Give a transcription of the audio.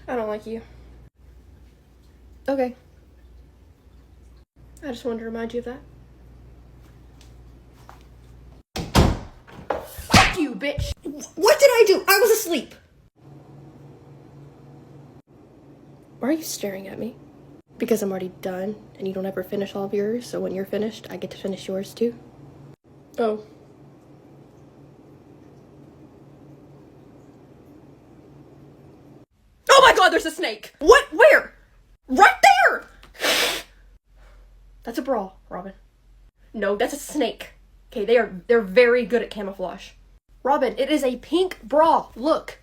I don't like you. Okay. I just wanted to remind you of that. Fuck you, bitch! What did I do? I was asleep. Why are you staring at me? Because I'm already done, and you don't ever finish all of yours, so when you're finished, I get to finish yours too? Oh. Oh my god, there's a snake! What? Where? Right there! That's a bra, Robin. No, that's a snake. Okay, they're very good at camouflage. Robin, it is a pink bra. Look.